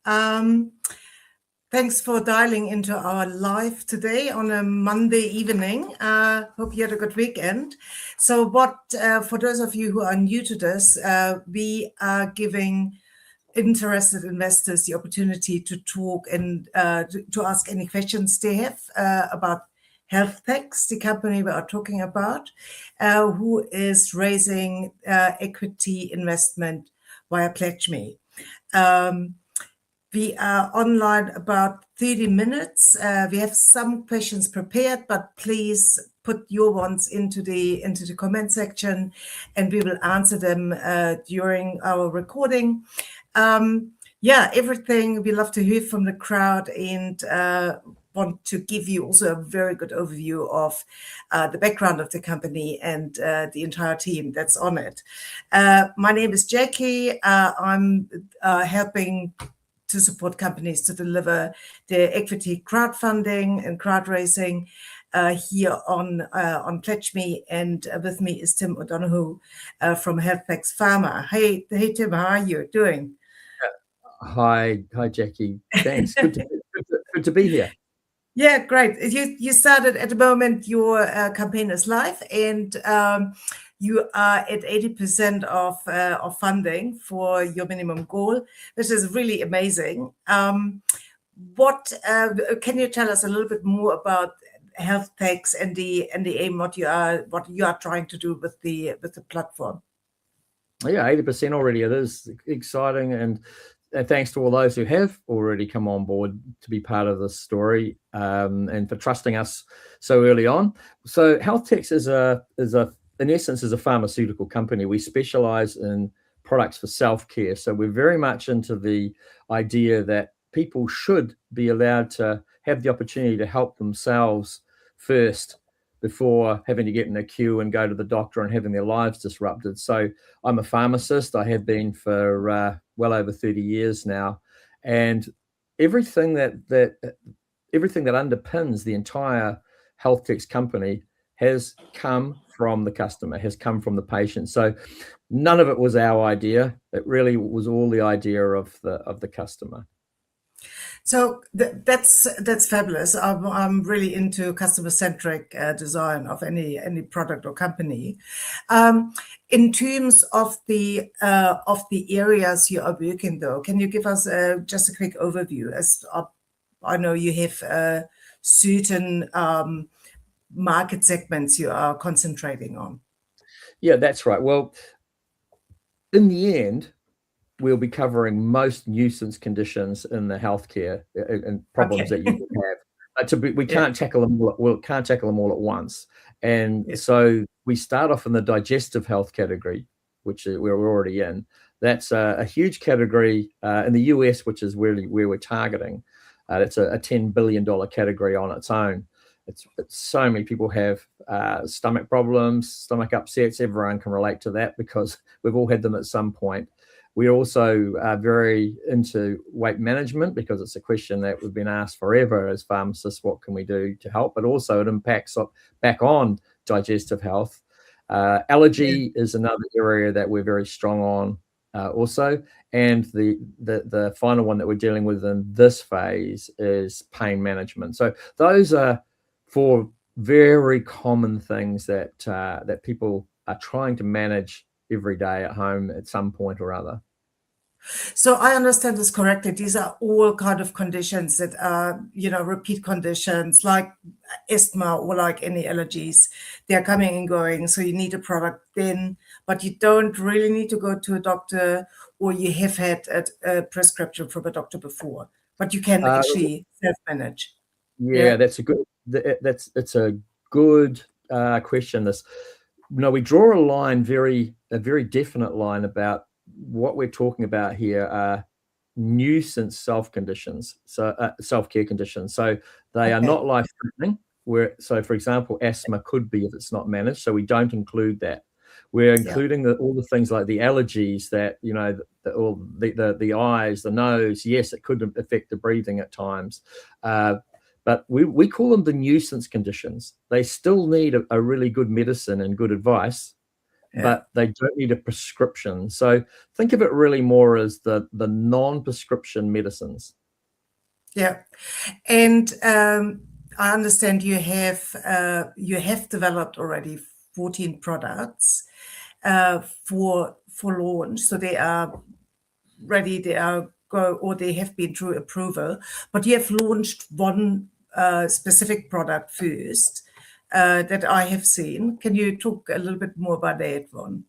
Thanks for dialing into our live today on a Monday evening. Hope you had a good weekend. So for those of you who are new to this, we are giving interested investors the opportunity to talk and to ask any questions they have about Healthtex, the company we are talking about, who is raising equity investment via PledgeMe. We are online about 30 minutes. We have some questions prepared, but please put your ones into the comment section, and we will answer them during our recording. Everything. We love to hear from the crowd and want to give you also a very good overview of the background of the company and the entire team that's on it. My name is Jackie. I'm helping to support companies to deliver their equity crowdfunding and crowd raising here on PledgeMe, and with me is Tim O'Donoghue from Healthtex Pharma. Hey Tim, how are you doing? Hi Jackie. Thanks. Good to be here. Yeah, great. You started at the moment. Your campaign is live, and you are at 80% of funding for your minimum goal, which is really amazing. What can you tell us a little bit more about Healthtex and the aim, what you are trying to do with the platform? Yeah, 80% already. It is exciting, and thanks to all those who have already come on board to be part of this story, and for trusting us so early on. So Healthtex in essence is a pharmaceutical company. We specialize in products for self-care. So we're very much into the idea that people should be allowed to have the opportunity to help themselves first before having to get in a queue and go to the doctor and having their lives disrupted. So I'm a pharmacist. I have been for well over 30 years now, and everything that underpins the entire Healthtex company has come from the customer, has come from the patient. So none of it was our idea. It really was all the idea of the customer. So that's fabulous. I'm really into customer-centric design of any product or company. In terms of the areas you are working, though, can you give us just a quick overview? As I know you have certain market segments you are concentrating on. Yeah, that's right. Well, in the end, we'll be covering most nuisance conditions in the healthcare and problems that you have. We can't tackle them all at once, and so we start off in the digestive health category, which we're already in. That's a huge category in the US, which is where we're targeting. It's a $10 billion category on its own. It's so many people have stomach problems, stomach upsets. Everyone can relate to that because we've all had them at some point. We're also very into weight management because it's a question that we've been asked forever as pharmacists, what can we do to help? But also it impacts back on digestive health. Allergy is another area that we're very strong on also. And the final one that we're dealing with in this phase is pain management. So those are four very common things that people are trying to manage every day at home at some point or other. So I understand this correctly. These are all kind of conditions that are, repeat conditions like asthma or like any allergies. They're coming and going. So you need a product then, but you don't really need to go to a doctor, or you have had a prescription from a doctor before, but you can actually self-manage. Yeah, it's a good question. We draw a very definite line about what we're talking about here are nuisance self-care conditions. So they are not life-threatening. So, for example, asthma could be if it's not managed. So we don't include that. We're including all the things like the allergies that the eyes, the nose. Yes, it could affect the breathing at times, but we call them the nuisance conditions. They still need a really good medicine and good advice. but they don't need a prescription. So think of it really more as the non-prescription medicines. Yeah, and I understand you have developed already 14 products for launch, so they are ready. They are or they have been through approval, but you have launched one specific product first that I have seen. Can you talk a little bit more about that one?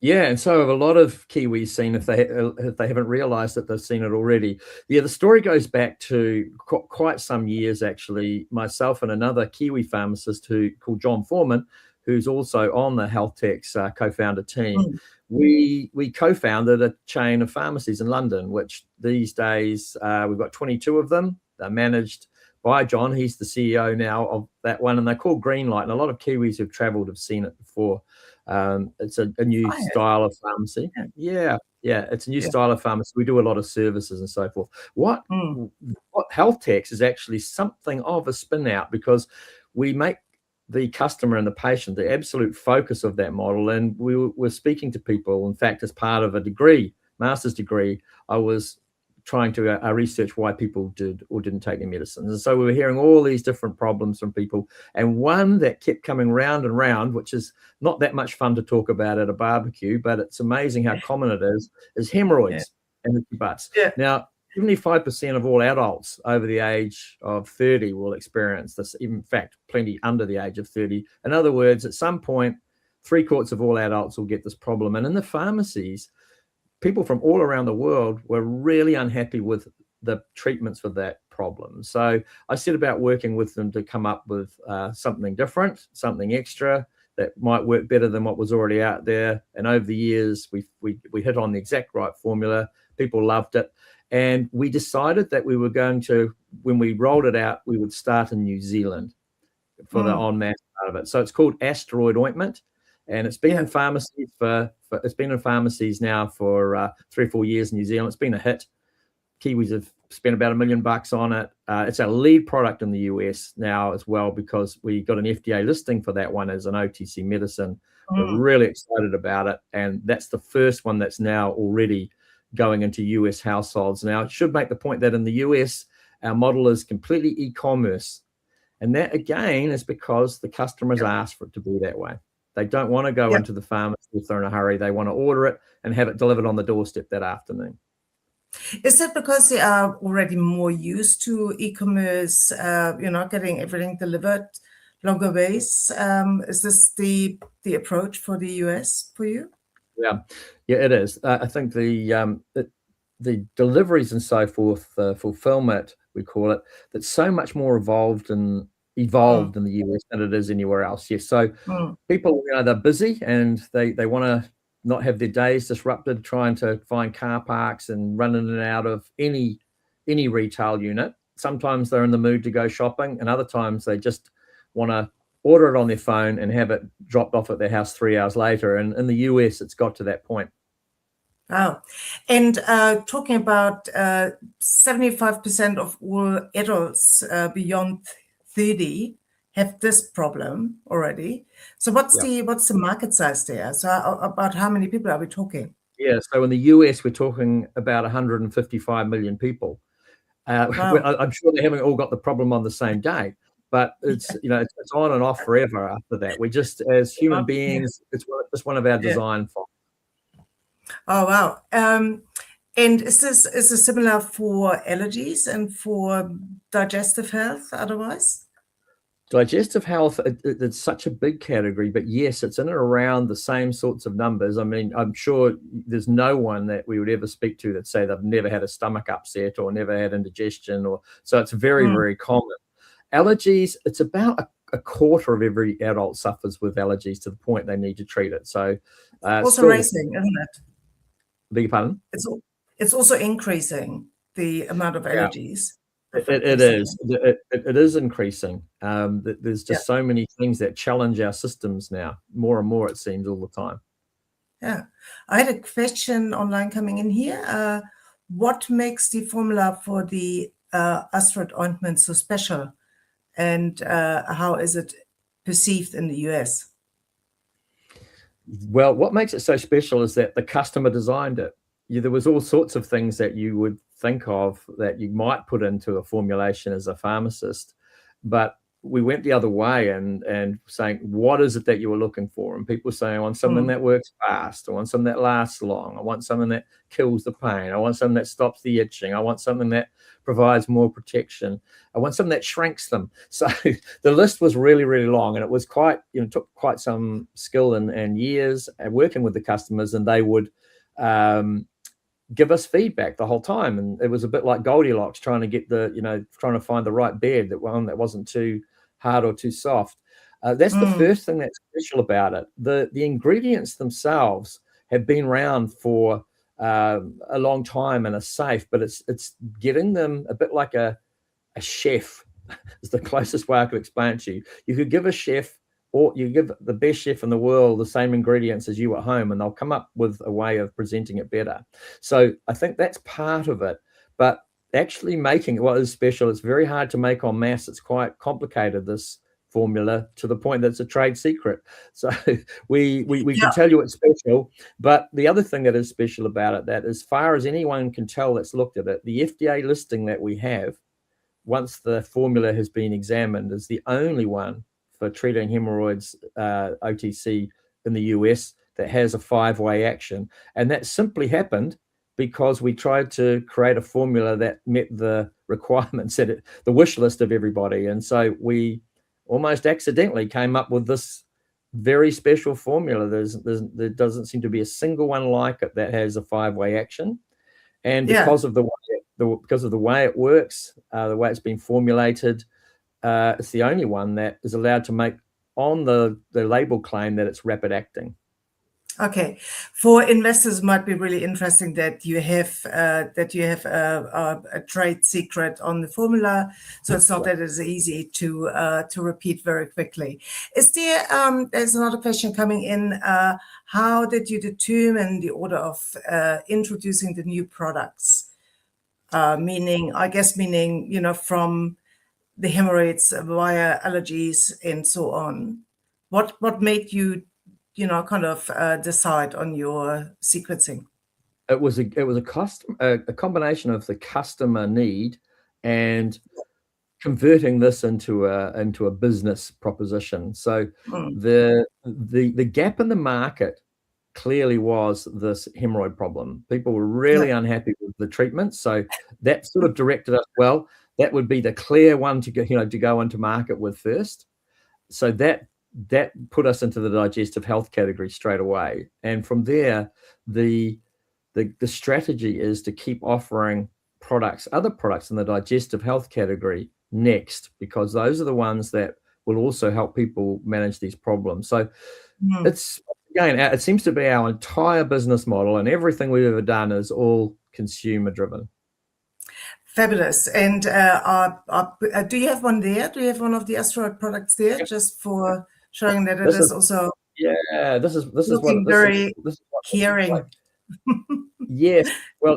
Yeah, and so have a lot of Kiwis seen, if they haven't realised that they've seen it already. Yeah, the story goes back to quite some years, actually. Myself and another Kiwi pharmacist called John Foreman, who's also on the Healthtex co-founder team. We co-founded a chain of pharmacies in London, which these days we've got 22 of them. They're managed by John. He's the CEO now of that one, and they're called Greenlight. And a lot of Kiwis who've travelled have seen it before. It's a new style of pharmacy. Yeah, it's a new style of pharmacy. We do a lot of services and so forth. What Healthtex is actually something of a spin out, because we make the customer and the patient the absolute focus of that model. And we were speaking to people. In fact, as part of a master's degree, I was trying to research why people did or didn't take their medicines. And so we were hearing all these different problems from people. And one that kept coming round and round, which is not that much fun to talk about at a barbecue, but it's amazing how common it is hemorrhoids and itchy butts. Now, 75% of all adults over the age of 30 will experience this. In fact, plenty under the age of 30. In other words, at some point, 3/4 of all adults will get this problem. And in the pharmacies, people from all around the world were really unhappy with the treatments for that problem. So I set about working with them to come up with something different, something extra that might work better than what was already out there. And over the years, we hit on the exact right formula. People loved it. And we decided that we were going to, when we rolled it out, we would start in New Zealand for the en masse part of it. So it's called Asteroid Ointment. And it's been in pharmacies it's been in pharmacies now for 3 or 4 years in New Zealand. It's been a hit. Kiwis have spent about $1 million on it. It's our lead product in the US now as well, because we got an FDA listing for that one as an OTC medicine. We're really excited about it. And that's the first one that's now already going into US households. Now, it should make the point that in the US, our model is completely e-commerce. And that, again, is because the customers asked for it to be that way. They don't want to go into the pharmacy if they're in a hurry. They want to order it and have it delivered on the doorstep that afternoon. Is that because they are already more used to e-commerce, getting everything delivered longer ways? Is this the approach for the US for you? Yeah, it is. I think the deliveries and so forth, fulfillment, we call it, that's so much more evolved in the US than it is anywhere else. Yes, so people, they're busy and they want to not have their days disrupted trying to find car parks and run in and out of any retail unit. Sometimes they're in the mood to go shopping, and other times they just want to order it on their phone and have it dropped off at their house 3 hours later. And in the US, it's got to that point. Oh, and talking about 75% of all adults beyond 30 have this problem already. So what's the market size there? So about how many people are we talking? Yeah, so in the US, we're talking about 155 million people. I'm sure they haven't all got the problem on the same day, but it's it's on and off forever after that. We just, as human beings, it's one of our design faults. Oh wow! And is this similar for allergies and for digestive health? Otherwise, digestive health, it's such a big category, but yes, it's in and around the same sorts of numbers. I mean, I'm sure there's no one that we would ever speak to that say they've never had a stomach upset or never had indigestion, so it's very, very common. Allergies, it's about a quarter of every adult suffers with allergies to the point they need to treat it. So also rising, isn't it? Beg your pardon? It's also increasing the amount of allergies. It is. It is increasing. There's just so many things that challenge our systems now, more and more, it seems, all the time. Yeah. I had a question online coming in here. What makes the formula for the Asteroid Ointment so special? And how is it perceived in the US? Well, what makes it so special is that the customer designed it. There was all sorts of things that you would think of that you might put into a formulation as a pharmacist, but we went the other way and saying, what is it that you were looking for? And people saying, I want something that works fast. I want something that lasts long. I want something that kills the pain. I want something that stops the itching. I want something that provides more protection. I want something that shrinks them. So the list was really, really long, and it was quite, took quite some skill and years working with the customers, and they would give us feedback the whole time. And it was a bit like Goldilocks trying to get trying to find the right bed, that wasn't too hard or too soft. That's the first thing that's special about it. The ingredients themselves have been around for a long time and are safe, but it's getting them a bit like a chef is the closest way I could explain it to you. You could give a chef, or you give the best chef in the world the same ingredients as you at home, and they'll come up with a way of presenting it better. So I think that's part of it. But actually making it what is special, it's very hard to make en masse. It's quite complicated, this formula, to the point that it's a trade secret. So we can tell you it's special, but the other thing that is special about it, that as far as anyone can tell that's looked at it, the FDA listing that we have, once the formula has been examined, is the only one for treating hemorrhoids, OTC, in the US that has a 5-way action. And that simply happened because we tried to create a formula that met the requirements, the wish list of everybody. And so we almost accidentally came up with this very special formula. There doesn't seem to be a single one like it that has a 5-way action. And because of the way it works, the way it's been formulated, it's the only one that is allowed to make on the label claim that it's rapid acting. Okay, for investors, it might be really interesting that you have a trade secret on the formula, so it's not that it's easy to repeat very quickly. Is there? There's another question coming in. How did you determine the order of introducing the new products? Meaning, from the hemorrhoids via allergies and so on. What made you decide on your sequencing? It was a combination of the customer need and converting this into a business proposition. So the gap in the market clearly was this hemorrhoid problem. People were really unhappy with the treatment, so that sort of directed us. Well, that would be the clear one to go into market with first. So that put us into the digestive health category straight away. And from there, the strategy is to keep offering other products in the digestive health category next, because those are the ones that will also help people manage these problems. So it seems to be our entire business model, and everything we've ever done is all consumer driven. Fabulous. And do you have one there? Do you have one of the Asteroid products there, just for showing that it is also? Yeah, this is looking very caring. Like. Yes. Well,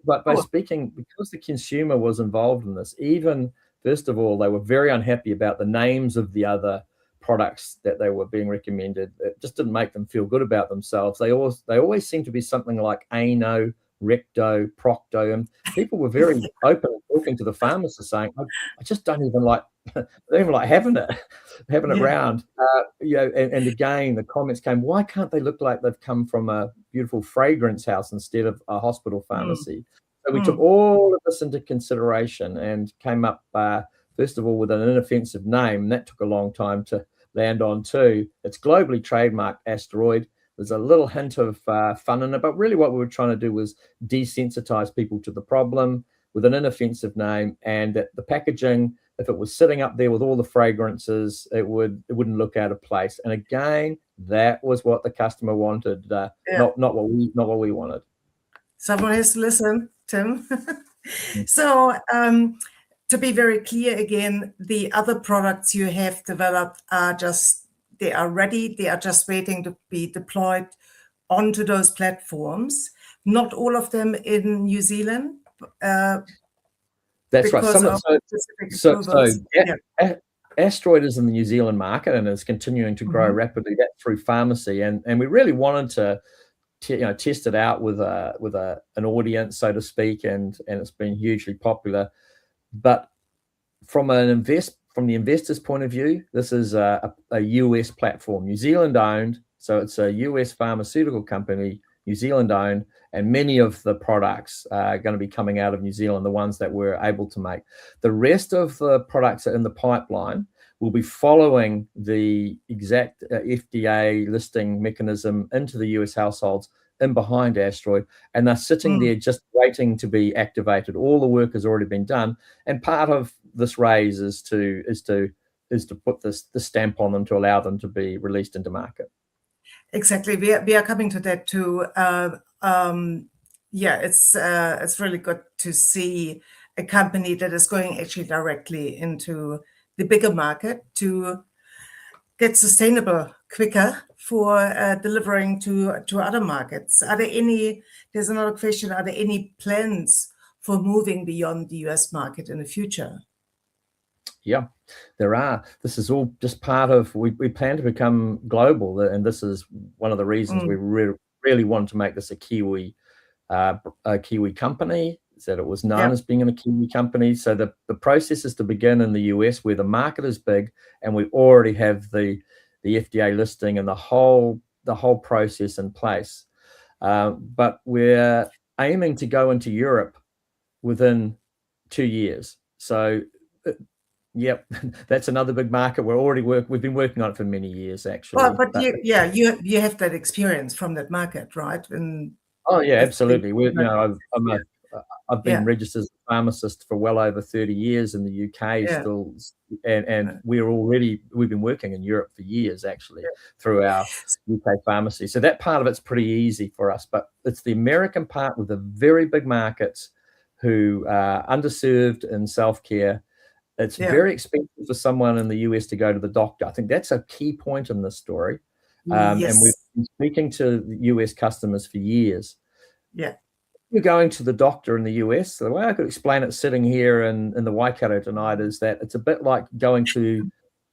but by speaking, because the consumer was involved in this, even first of all, they were very unhappy about the names of the other products that they were being recommended. It just didn't make them feel good about themselves. They always seem to be something like ano, recto, procto, and people were very open talking to the pharmacist, saying, I just don't even like having it around. And again, the comments came, why can't they look like they've come from a beautiful fragrance house instead of a hospital pharmacy? So we took all of this into consideration and came up, first of all, with an inoffensive name. And that took a long time to land on too. It's globally trademarked Asteroid. There's a little hint of fun in it, but really what we were trying to do was desensitize people to the problem with an inoffensive name, and that the packaging, if it was sitting up there with all the fragrances, it wouldn't look out of place. And again, that was what the customer wanted, not what we wanted. Someone has to listen, Tim. So to be very clear again, the other products you have developed they are ready. They are just waiting to be deployed onto those platforms. Not all of them in New Zealand. That's right. Asteroid is in the New Zealand market and is continuing to grow rapidly. That's through pharmacy, and we really wanted to test it out with an audience, so to speak, and it's been hugely popular. But from the investor's point of view, this is a US platform, New Zealand owned. So it's a US pharmaceutical company, New Zealand owned, and many of the products are going to be coming out of New Zealand, the ones that we're able to make. The rest of the products are in the pipeline will be following the exact FDA listing mechanism into the US households in behind Asteroid, and they're sitting there just waiting to be activated. All the work has already been done, and part of this raise is to put the stamp on them to allow them to be released into market. Exactly, we are coming to that too. Yeah, it's really good to see a company that is going actually directly into the bigger market to get sustainable quicker for delivering to other markets. There's another question, are there any plans for moving beyond the US market in the future? Yeah, there are. This is all just part of, we plan to become global, and this is one of the reasons we really want to make this a Kiwi company, is that it was known as being a Kiwi company. So the process is to begin in the US, where the market is big, and we already have the FDA listing and the whole process in place. But we're aiming to go into Europe within 2 years. So yep, that's another big market. We've been working on it for many years, actually. Well, but you have that experience from that market, right? Oh yeah, absolutely. I've been registered as a pharmacist for well over 30 years in the UK still, and we've been working in Europe for years, actually, through our UK pharmacy. So that part of it's pretty easy for us, but it's the American part with the very big markets who are underserved in self-care. It's very expensive for someone in the US to go to the doctor. I think that's a key point in this story. And we've been speaking to US customers for years. Yeah. You're going to the doctor in the US. The way I could explain it sitting here in the Waikato tonight is that it's a bit like going to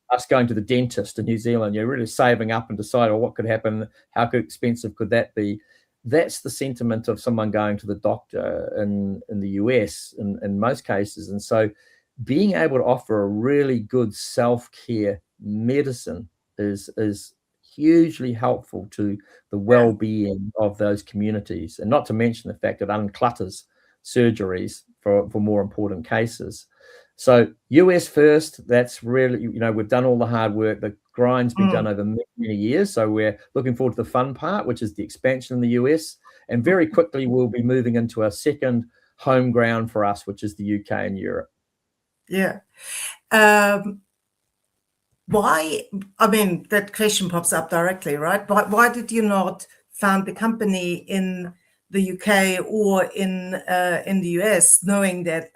the dentist in New Zealand. You're really saving up and decide, what could happen? How expensive could that be? That's the sentiment of someone going to the doctor in the US in most cases. And so being able to offer a really good self-care medicine is hugely helpful to the well-being of those communities, and not to mention the fact it unclutters surgeries for more important cases. So US first, that's really, we've done all the hard work. The grind's been done over many, many years. So we're looking forward to the fun part, which is the expansion in the US. And very quickly, we'll be moving into a second home ground for us, which is the UK and Europe. Yeah. Why? I mean, that question pops up directly, right? Why did you not found the company in the UK or in the US, knowing that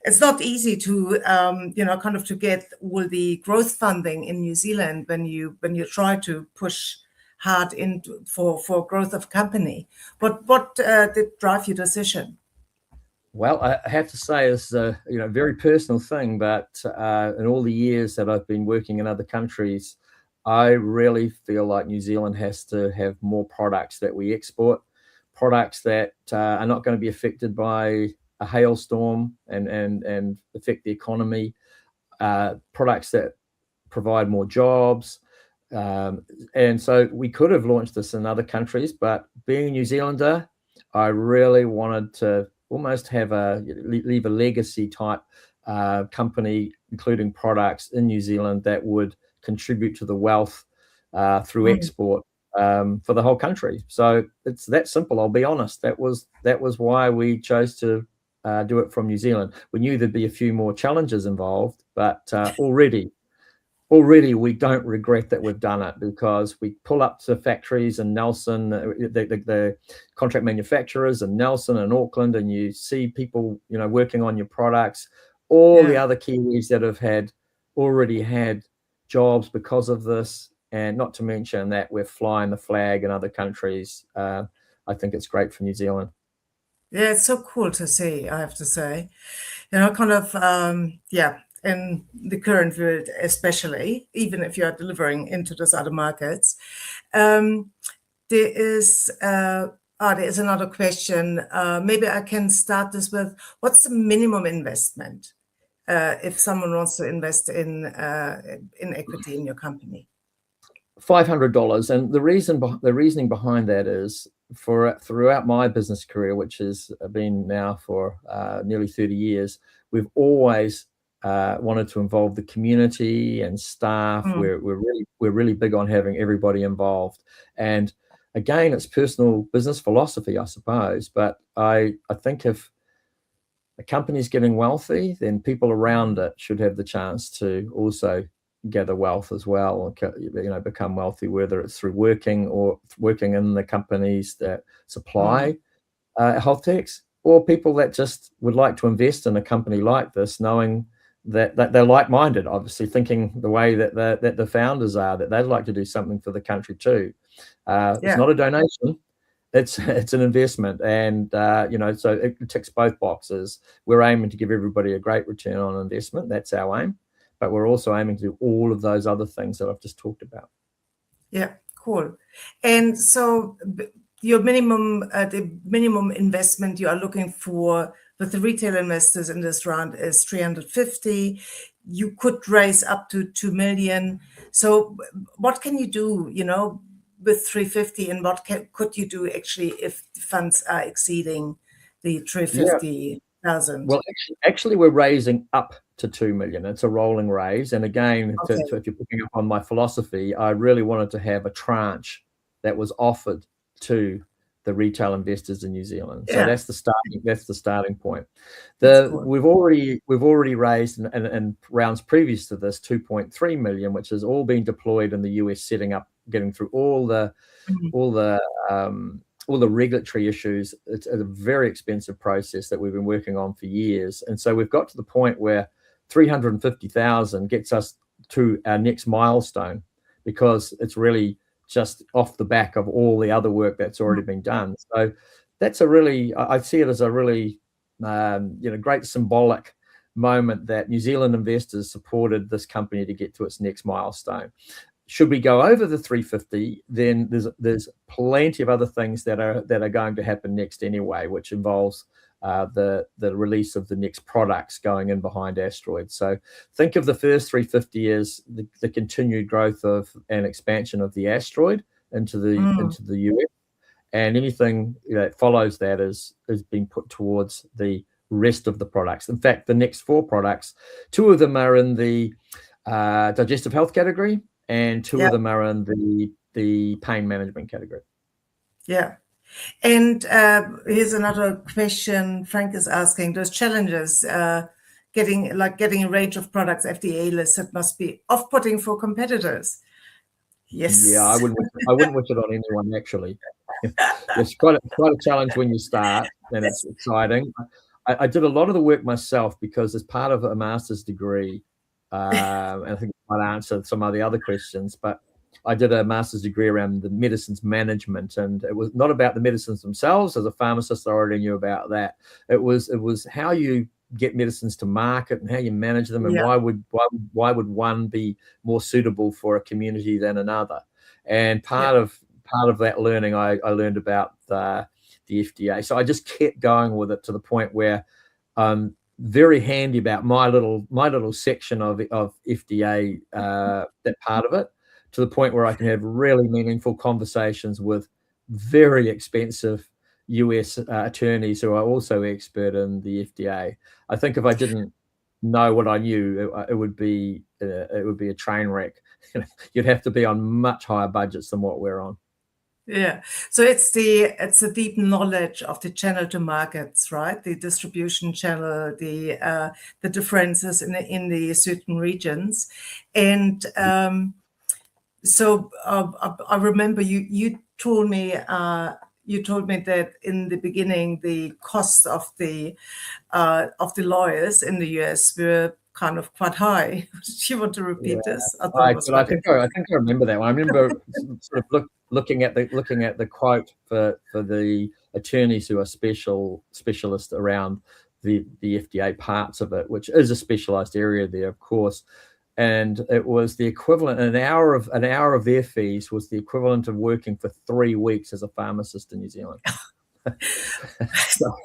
it's not easy to kind of to get all the growth funding in New Zealand when you try to push hard into for growth of company? What did drive your decision? Well, I have to say it's a very personal thing, but in all the years that I've been working in other countries, I really feel like New Zealand has to have more products that we export, products that are not going to be affected by a hailstorm and affect the economy, products that provide more jobs. And so we could have launched this in other countries, but being a New Zealander, I really wanted to almost leave a legacy type company, including products in New Zealand that would contribute to the wealth through export for the whole country. So it's that simple. I'll be honest. That was why we chose to do it from New Zealand. We knew there'd be a few more challenges involved, but already we don't regret that we've done it, because we pull up to factories in Nelson, the contract manufacturers in Nelson and Auckland, and you see people, working on your products. All the other Kiwis that have already had jobs because of this, and not to mention that we're flying the flag in other countries. I think it's great for New Zealand. Yeah, it's so cool to see, I have to say. Kind of, in the current world, especially, even if you are delivering into those other markets. There is another question. Maybe I can start this with, what's the minimum investment if someone wants to invest in equity in your company? $500, and the reasoning behind that is throughout my business career, which has been now for nearly 30 years, we've always wanted to involve the community and staff. We're really big on having everybody involved, and again, it's personal business philosophy, I suppose. But I think if a company's getting wealthy, then people around it should have the chance to also gather wealth as well, become wealthy, whether it's through working in the companies that supply Healthtex, or people that just would like to invest in a company like this, knowing that they're like-minded, obviously thinking the way that the founders are, that they'd like to do something for the country too. It's not a donation. It's an investment, and so it ticks both boxes. We're aiming to give everybody a great return on investment. That's our aim. But we're also aiming to do all of those other things that I've just talked about. Yeah, cool. And so your the minimum investment you are looking for with the retail investors in this round is 350. You could raise up to 2 million. So what can you do, with 350, and what could you do actually if the funds are exceeding the 350,000? Well, actually, we're raising up to 2 million. It's a rolling raise. And again, if you're picking up on my philosophy, I really wanted to have a tranche that was offered to the retail investors in New Zealand. So that's the starting point. We've already raised in rounds previous to this 2.3 million, which has all been deployed in the US, setting up, getting through all the regulatory issues. It's a very expensive process that we've been working on for years. And so we've got to the point where 350,000 gets us to our next milestone, because it's really just off the back of all the other work that's already been done. So that's I see it as a really, great symbolic moment that New Zealand investors supported this company to get to its next milestone. Should we go over the 350, then there's plenty of other things that are going to happen next anyway, which involves the release of the next products going in behind Asteroid. So think of the first 350 as the continued growth of and expansion of the Asteroid into the US, and anything that follows that is being put towards the rest of the products. In fact, the next 4 products, 2 of them are in the digestive health category, and 2 of them are in the pain management category. Yeah. And here's another question Frank is asking. Those challenges, getting a range of products FDA listed must be off-putting for competitors. Yes. Yeah, I wouldn't wish it on anyone, actually. It's quite a challenge when you start, and it's exciting. I did a lot of the work myself, because as part of a master's degree, and I think I might answer some of the other questions, but I did a master's degree around the medicines management, and it was not about the medicines themselves. As a pharmacist, I already knew about that. It was how you get medicines to market and how you manage them, and why would one be more suitable for a community than another. And part of that learning, I learned about the FDA. So I just kept going with it to the point where very handy about my little section of FDA, that part of it, to the point where I can have really meaningful conversations with very expensive US attorneys who are also expert in the FDA. I think if I didn't know what I knew, it would be a train wreck. You'd have to be on much higher budgets than what we're on. Yeah, so it's a deep knowledge of the channel to markets, right? The distribution channel, the differences in the certain regions, and so I remember you told me that in the beginning the cost of the lawyers in the US were kind of quite high. Do you want to repeat this? I think I remember that one. I remember sort of looking at the quote for the attorneys who are specialists around the FDA parts of it, which is a specialized area there, of course. And it was the equivalent, an hour of their fees was the equivalent of working for 3 weeks as a pharmacist in New Zealand. So,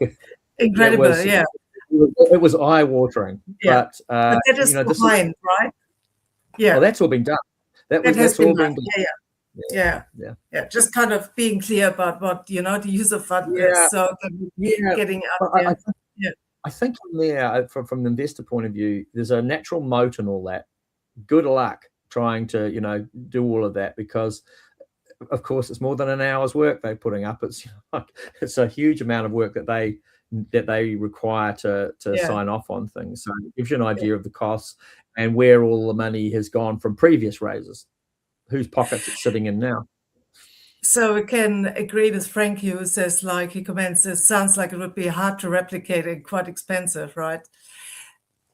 incredible, it was eye-watering. Yeah. But that is behind, right? Yeah. Well, that's all been done. That's all been done. Yeah. Just kind of being clear about what, the use of fund is, so getting out there. I think from there, from the investor point of view, there's a natural moat and all that. Good luck trying to, do all of that, because of course it's more than an hour's work they're putting up. It's a huge amount of work that they require to sign off on things. So it gives you an idea of the costs and where all the money has gone from previous raises, whose pockets it's sitting in now. So we can agree with Frank, who says, he comments, it sounds like it would be hard to replicate and quite expensive, right?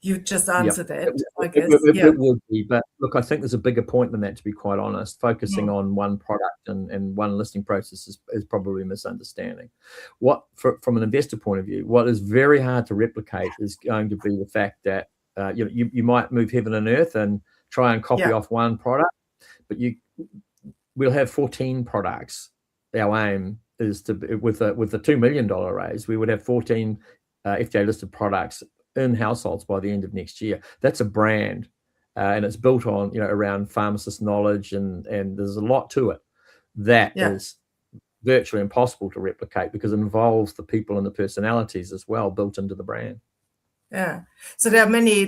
You just answered it, I guess. It would be, but look, I think there's a bigger point than that, to be quite honest. Focusing on one product and one listing process is probably a misunderstanding. From an investor point of view, what is very hard to replicate is going to be the fact that you might move heaven and earth and try and copy off one product, but we'll have 14 products. Our aim is to, with a $2 million raise, we would have 14 FDA listed products in households by the end of next year. That's a brand, and it's built on around pharmacist knowledge, and there's a lot to it that is virtually impossible to replicate, because it involves the people and the personalities as well built into the brand. Yeah, so there are many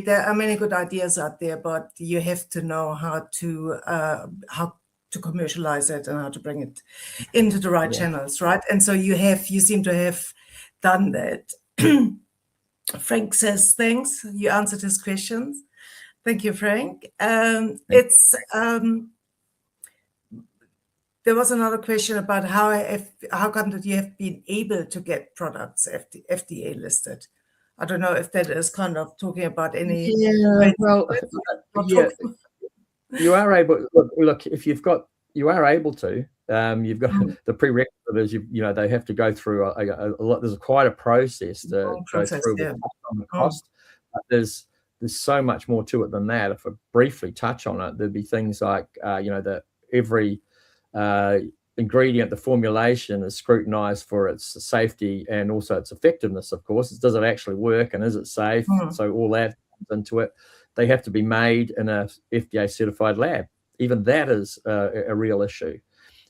good ideas out there, but you have to know how to commercialize it and how to bring it into the right channels, right? And so you seem to have done that. Frank says, thanks. You answered his questions. Thank you, Frank. There was another question about how come that you have been able to get products FDA listed. I don't know if that is kind of talking about any. You are able. Look, if you are able to. You've got the prerequisite is they have to go through a lot. There's quite a process to go through on the cost. But there's so much more to it than that. If I briefly touch on it, there'd be things like that every ingredient, the formulation is scrutinized for its safety and also its effectiveness. Of course, does it actually work and is it safe? So all that comes into it. They have to be made in a FDA certified lab. Even that is a real issue.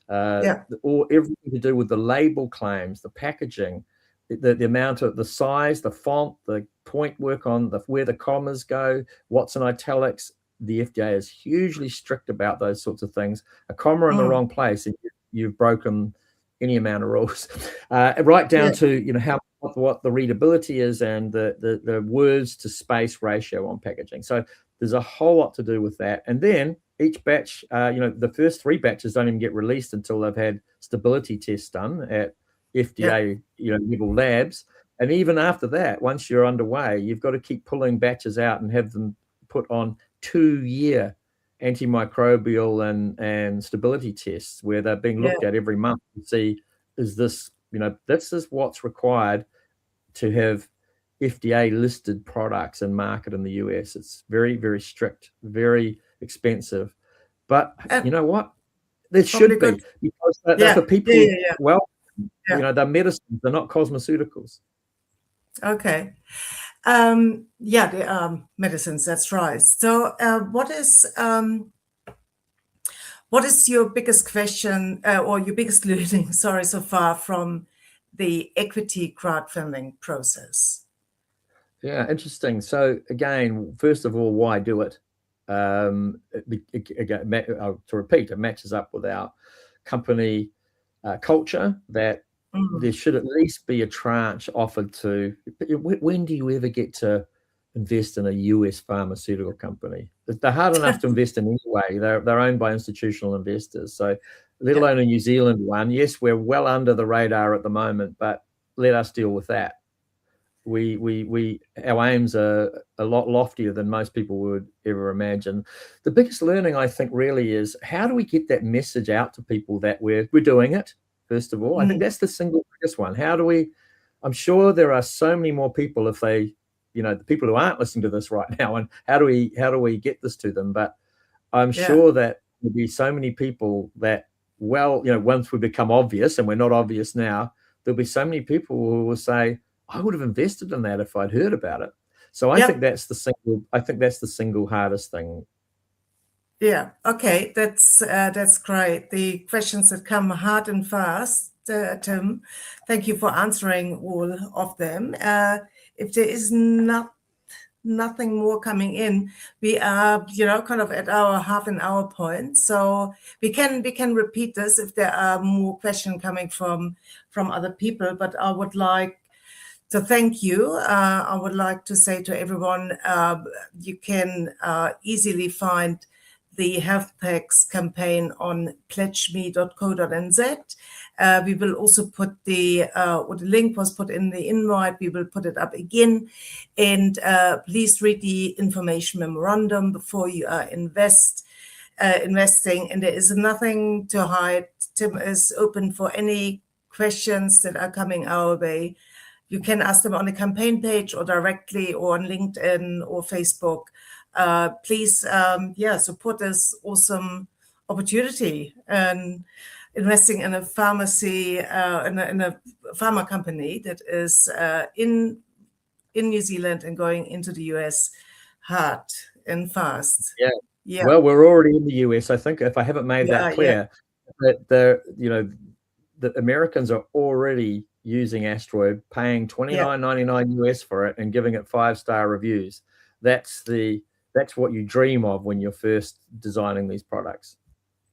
Or everything to do with the label claims, the packaging, the amount of the size, the font, the point work on where the commas go, what's in italics. The FDA is hugely strict about those sorts of things. A comma in the wrong place, and you've broken any amount of rules. Right down to what the readability is and the words to space ratio on packaging. So there's a whole lot to do with that. And then each batch, the first 3 batches don't even get released until they've had stability tests done at FDA, level labs. And even after that, once you're underway, you've got to keep pulling batches out and have them put on 2-year antimicrobial and stability tests, where they're being looked at every month to see, is this, this is what's required to have FDA listed products and market in the US. It's very, very strict, very expensive, but you know what? There should be, because they're for people. Well, they're medicines, they're not cosmeceuticals. Okay. They are medicines. That's right. So, what is your biggest question or your biggest learning? Sorry, so far from the equity crowdfunding process? Yeah, interesting. So again, first of all, why do it? Again, to repeat, it matches up with our company culture that there should at least be a tranche offered to. When do you ever get to invest in a US pharmaceutical company? They're hard enough to invest in anyway. They're owned by institutional investors. So let alone a New Zealand one. Yes, we're well under the radar at the moment, but let us deal with that. Our aims are a lot loftier than most people would ever imagine. The biggest learning, I think, really is, how do we get that message out to people that we're doing it? First of all, I think that's the single biggest one. How do we I'm sure there are so many more people if they, the people who aren't listening to this right now, and how do we get this to them? But I'm sure that there'll be so many people that, once we become obvious, and we're not obvious now, there'll be so many people who will say, I would have invested in that if I'd heard about it. So I think that's the single hardest thing. Yeah. Okay. That's great. The questions that come hard and fast, Tim. Thank you for answering all of them. If there is nothing more coming in, we are, kind of at our half an hour point. So we can repeat this if there are more questions coming from other people. But I would like to thank you. I would like to say to everyone, you can easily find the Healthtex campaign on pledgeme.co.nz. We will also put the link was put in the invite. We will put it up again. And please read the information memorandum before you are investing. And there is nothing to hide. Tim is open for any questions that are coming our way. You can ask them on the campaign page or directly or on LinkedIn or Facebook. Please, support this awesome opportunity and investing in a pharmacy, in a pharma company that is in New Zealand and going into the US hard and fast. Yeah. Well, we're already in the US. I think, if I haven't made that clear, that the Americans are already using Asteroid, paying $29.99 US for it and giving it 5-star reviews. That's what you dream of when you're first designing these products.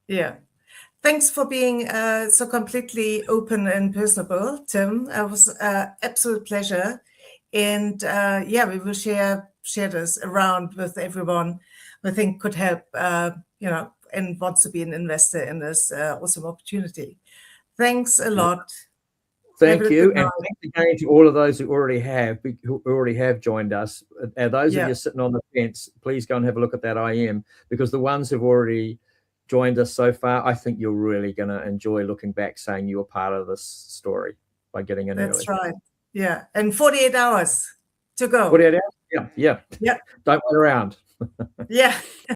Yeah. Thanks for being so completely open and personable, Tim. It was an absolute pleasure. And we will share this around with everyone who I think could help, and wants to be an investor in this awesome opportunity. Thanks a lot. Thank you, and thanks again to all of those who already have joined us. Those of you sitting on the fence, please go and have a look at that IM, because the ones who've already joined us so far, I think you're really going to enjoy looking back, saying you were part of this story by getting in early. That's right. Yeah, and 48 hours to go. 48 hours. Yeah. Don't wait around. Yeah.